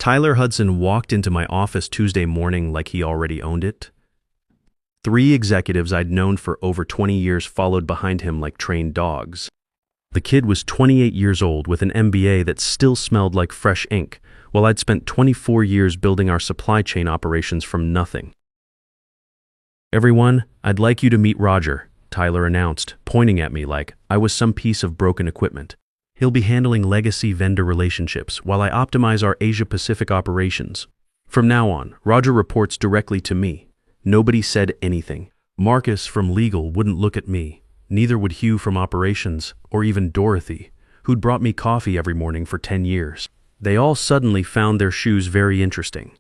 Tyler Hudson walked into my office Tuesday morning like he already owned it. 3 executives I'd known for over 20 years followed behind him like trained dogs. The kid was 28 years old with an MBA that still smelled like fresh ink, while I'd spent 24 years building our supply chain operations from nothing. "Everyone, I'd like you to meet Roger," Tyler announced, pointing at me like I was some piece of broken equipment. "He'll be handling legacy vendor relationships while I optimize our Asia-Pacific operations. From now on, Roger reports directly to me." Nobody said anything. Marcus from legal wouldn't look at me. Neither would Hugh from operations, or even Dorothy, who'd brought me coffee every morning for 10 years. They all suddenly found their shoes very interesting.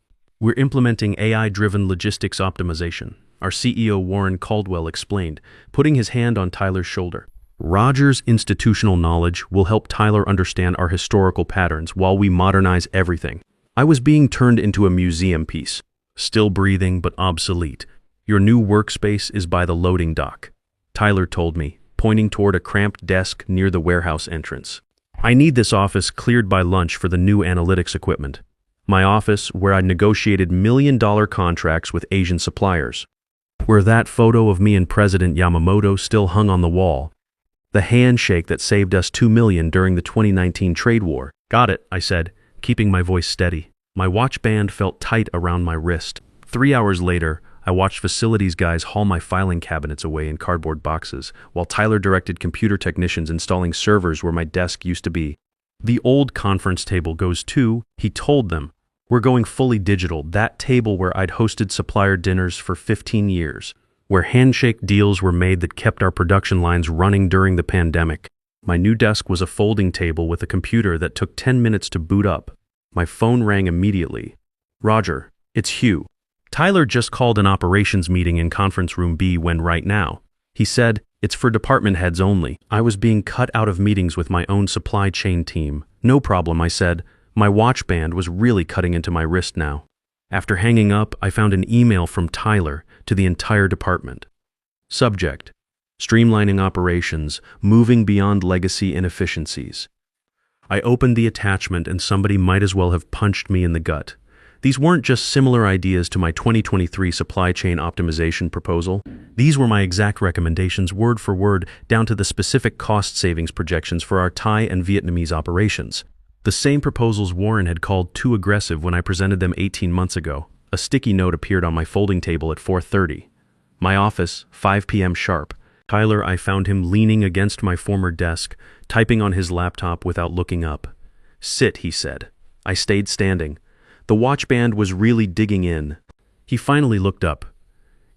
"We're implementing AI-driven logistics optimization," our CEO Warren Caldwell explained, putting his hand on Tyler's shoulder. "Roger's institutional knowledge will help Tyler understand our historical patterns while we modernize everything." I was being turned into a museum piece. "Still breathing, but obsolete. Your new workspace is by the loading dock," Tyler told me, pointing toward a cramped desk near the warehouse entrance. "I need this office cleared by lunch for the new analytics equipment. My office, where I negotiated million-dollar contracts with Asian suppliers. Where that photo of me and President Yamamoto still hung on the wall. The handshake that saved us $2 million during the 2019 trade war." "Got it," I said, keeping my voice steady. My watch band felt tight around my wrist. 3 hours later, I watched facilities guys haul my filing cabinets away in cardboard boxes, while Tyler directed computer technicians installing servers where my desk used to be. "The old conference table goes too," he told them. "We're going fully digital, that table where I'd hosted supplier dinners for 15 years, where handshake deals were made that kept our production lines running during the pandemic." My new desk was a folding table with a computer that took 10 minutes to boot up. My phone rang immediately. "Roger, it's Hugh. Tyler just called an operations meeting in conference room B when right now. He said, it's for department heads only." I was being cut out of meetings with my own supply chain team. "No problem," I said. My watch band was really cutting into my wrist now. After hanging up, I found an email from Tyler to the entire department. Subject: streamlining operations, moving beyond legacy inefficiencies. I opened the attachment and somebody might as well have punched me in the gut. These weren't just similar ideas to my 2023 supply chain optimization proposal. These were my exact recommendations, word for word, down to the specific cost savings projections for our Thai and Vietnamese operations. The same proposals Warren had called too aggressive when I presented them 18 months ago. A sticky note appeared on my folding table at 4:30. My office, 5 p.m. sharp. Tyler, I found him leaning against my former desk, typing on his laptop without looking up. "Sit," he said. I stayed standing. The watch band was really digging in. He finally looked up.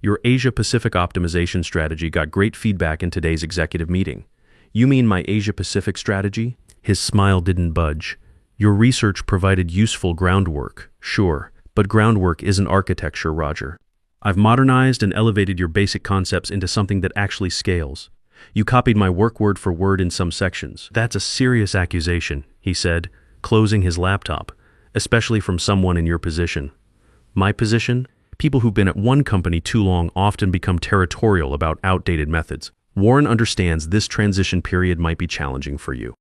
"Your Asia-Pacific optimization strategy got great feedback in today's executive meeting." "You mean my Asia-Pacific strategy?" His smile didn't budge. "Your research provided useful groundwork, sure, but groundwork isn't architecture, Roger. I've modernized and elevated your basic concepts into something that actually scales. You copied my work word for word in some sections." "That's a serious accusation," he said, closing his laptop, "especially from someone in your position." "My position? People who've been at one company too long often become territorial about outdated methods. Warren understands this transition period might be challenging for you.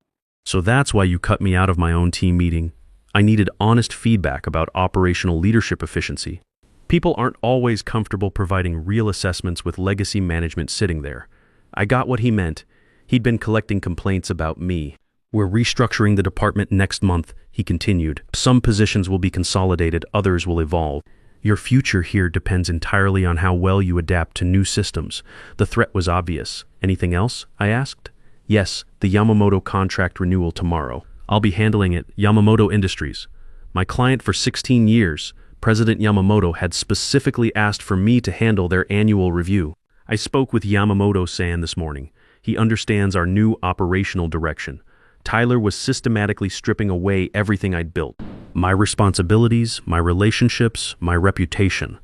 So that's why you cut me out of my own team meeting. I needed honest feedback about operational leadership efficiency. People aren't always comfortable providing real assessments with legacy management sitting there." I got what he meant. He'd been collecting complaints about me. "We're restructuring the department next month," he continued. "Some positions will be consolidated, others will evolve. Your future here depends entirely on how well you adapt to new systems." The threat was obvious. "Anything else?" I asked. "Yes, the Yamamoto contract renewal tomorrow. I'll be handling it, Yamamoto Industries. My client for 16 years. President Yamamoto had specifically asked for me to handle their annual review. I spoke with Yamamoto-san this morning. He understands our new operational direction. Tyler was systematically stripping away everything I'd built. My responsibilities, my relationships, my reputation.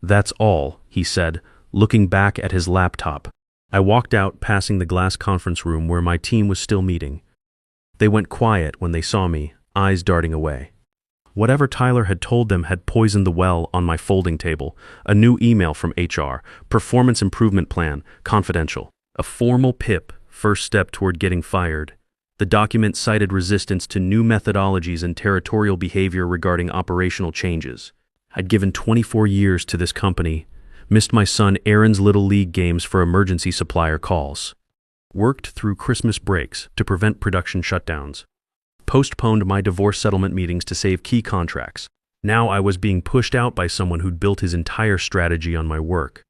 That's all," he said, looking back at his laptop. I walked out, passing the glass conference room where my team was still meeting. They went quiet when they saw me, eyes darting away. Whatever Tyler had told them had poisoned the well on my folding table. A new email from HR, performance improvement plan, confidential. A formal PIP, first step toward getting fired. The document cited resistance to new methodologies and territorial behavior regarding operational changes. I'd given 24 years to this company, missed my son Aaron's Little League games for emergency supplier calls, worked through Christmas breaks to prevent production shutdowns, postponed my divorce settlement meetings to save key contracts. Now I was being pushed out by someone who'd built his entire strategy on my work.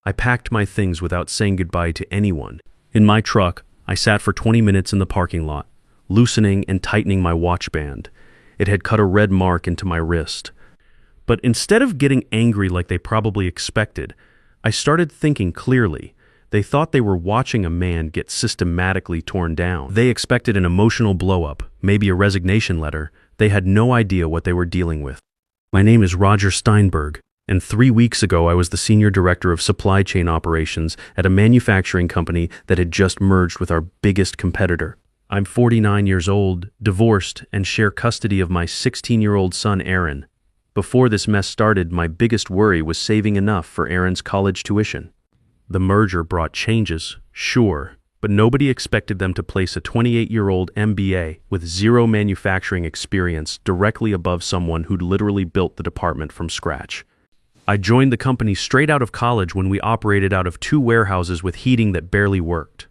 I packed my things without saying goodbye to anyone. In my truck, I sat for 20 minutes in the parking lot, loosening and tightening my watch band. It had cut a red mark into my wrist. But instead of getting angry like they probably expected, I started thinking clearly. They thought they were watching a man get systematically torn down. They expected an emotional blow-up, maybe a resignation letter. They had no idea what they were dealing with. My name is Roger Steinberg, and 3 weeks ago I was the Senior Director of Supply Chain Operations at a manufacturing company that had just merged with our biggest competitor. I'm 49 years old, divorced, and share custody of my 16-year-old son Aaron. Before this mess started, my biggest worry was saving enough for Aaron's college tuition. The merger brought changes, sure, but nobody expected them to place a 28-year-old MBA with zero manufacturing experience directly above someone who'd literally built the department from scratch. I joined the company straight out of college when we operated out of 2 warehouses with heating that barely worked.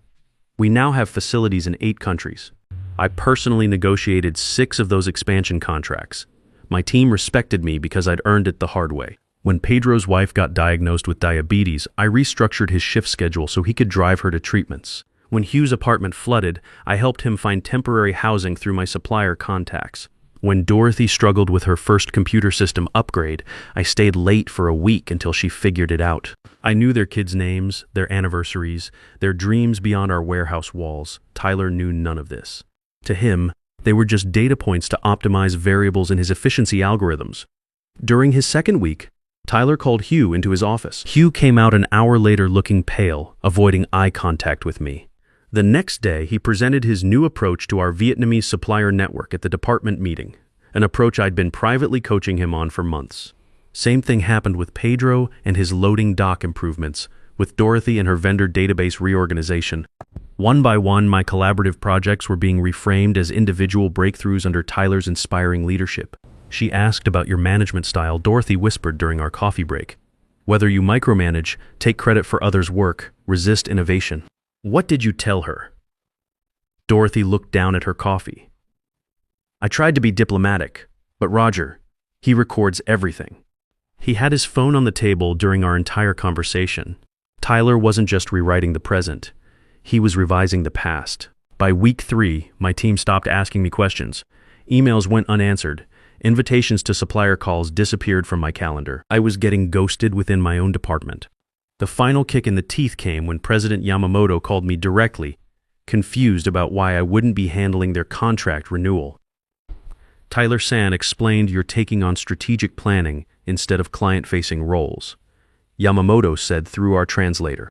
We now have facilities in 8 countries. I personally negotiated 6 of those expansion contracts. My team respected me because I'd earned it the hard way. When Pedro's wife got diagnosed with diabetes, I restructured his shift schedule so he could drive her to treatments. When Hugh's apartment flooded, I helped him find temporary housing through my supplier contacts. When Dorothy struggled with her first computer system upgrade, I stayed late for a week until she figured it out. I knew their kids' names, their anniversaries, their dreams beyond our warehouse walls. Tyler knew none of this. To him, they were just data points to optimize variables in his efficiency algorithms. During his second week, Tyler called Hugh into his office. Hugh came out an hour later looking pale, avoiding eye contact with me. The next day, he presented his new approach to our Vietnamese supplier network at the department meeting, an approach I'd been privately coaching him on for months. Same thing happened with Pedro and his loading dock improvements, with Dorothy and her vendor database reorganization. One by one, my collaborative projects were being reframed as individual breakthroughs under Tyler's inspiring leadership. She asked about your management style, Dorothy whispered during our coffee break. Whether you micromanage, take credit for others' work, resist innovation. What did you tell her? Dorothy looked down at her coffee. I tried to be diplomatic, but Roger, he records everything. He had his phone on the table during our entire conversation. Tyler wasn't just rewriting the present. He was revising the past. By week 3, my team stopped asking me questions. Emails went unanswered. Invitations to supplier calls disappeared from my calendar. I was getting ghosted within my own department. The final kick in the teeth came when President Yamamoto called me directly, confused about why I wouldn't be handling their contract renewal. Tyler San explained you're taking on strategic planning instead of client-facing roles. Yamamoto said through our translator.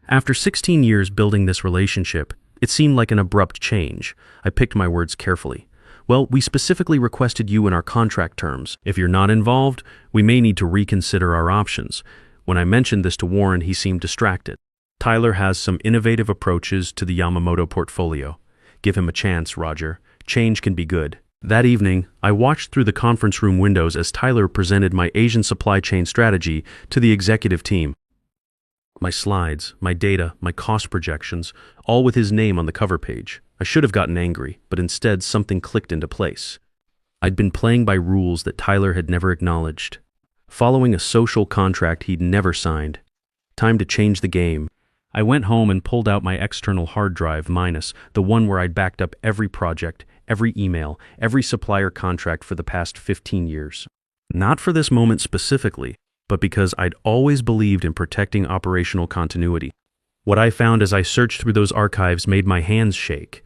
After 16 years building this relationship, it seemed like an abrupt change. I picked my words carefully. Well, we specifically requested you in our contract terms. If you're not involved, we may need to reconsider our options. When I mentioned this to Warren, he seemed distracted. Tyler has some innovative approaches to the Yamamoto portfolio. Give him a chance, Roger. Change can be good. That evening, I watched through the conference room windows as Tyler presented my Asian supply chain strategy to the executive team. My slides, my data, my cost projections, all with his name on the cover page. I should have gotten angry, but instead something clicked into place. I'd been playing by rules that Tyler had never acknowledged, following a social contract he'd never signed. Time to change the game. I went home and pulled out my external hard drive minus the one where I'd backed up every project, every email, every supplier contract for the past 15 years. Not for this moment specifically, but because I'd always believed in protecting operational continuity. What I found as I searched through those archives made my hands shake.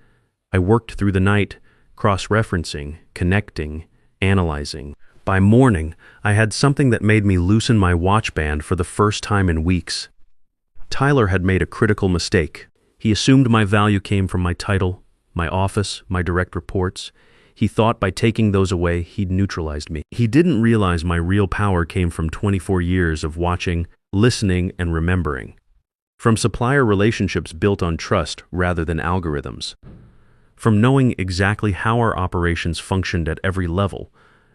I worked through the night, cross-referencing, connecting, analyzing. By morning, I had something that made me loosen my watch band for the first time in weeks. Tyler had made a critical mistake. He assumed my value came from my title, my office, my direct reports. He thought by taking those away, he'd neutralized me. He didn't realize my real power came from 24 years of watching, listening, and remembering. From supplier relationships built on trust rather than algorithms. From knowing exactly how our operations functioned at every level,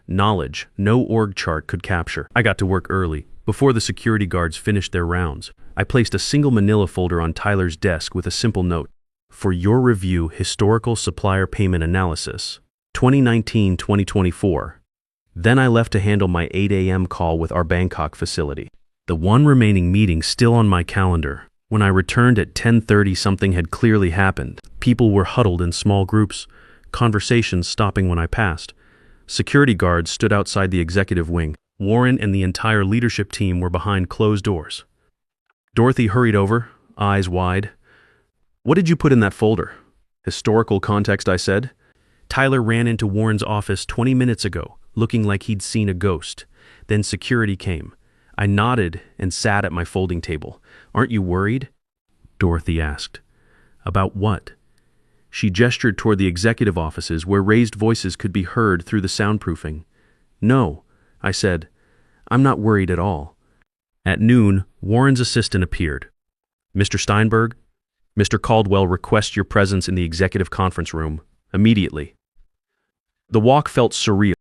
knowledge no org chart could capture. I got to work early. Before the security guards finished their rounds, I placed a single manila folder on Tyler's desk with a simple note. For your review, Historical Supplier Payment Analysis, 2019-2024. Then I left to handle my 8 a.m. call with our Bangkok facility. The one remaining meeting still on my calendar. When I returned at 10:30, something had clearly happened. People were huddled in small groups, conversations stopping when I passed. Security guards stood outside the executive wing. Warren and the entire leadership team were behind closed doors. Dorothy hurried over, eyes wide. What did you put in that folder? Historical context, I said. Tyler ran into Warren's office 20 minutes ago, looking like he'd seen a ghost. Then security came. I nodded and sat at my folding table. Aren't you worried? Dorothy asked. About what? She gestured toward the executive offices where raised voices could be heard through the soundproofing. No, I said. I'm not worried at all. At noon, Warren's assistant appeared. Mr. Steinberg, Mr. Caldwell requests your presence in the executive conference room, immediately. The walk felt surreal.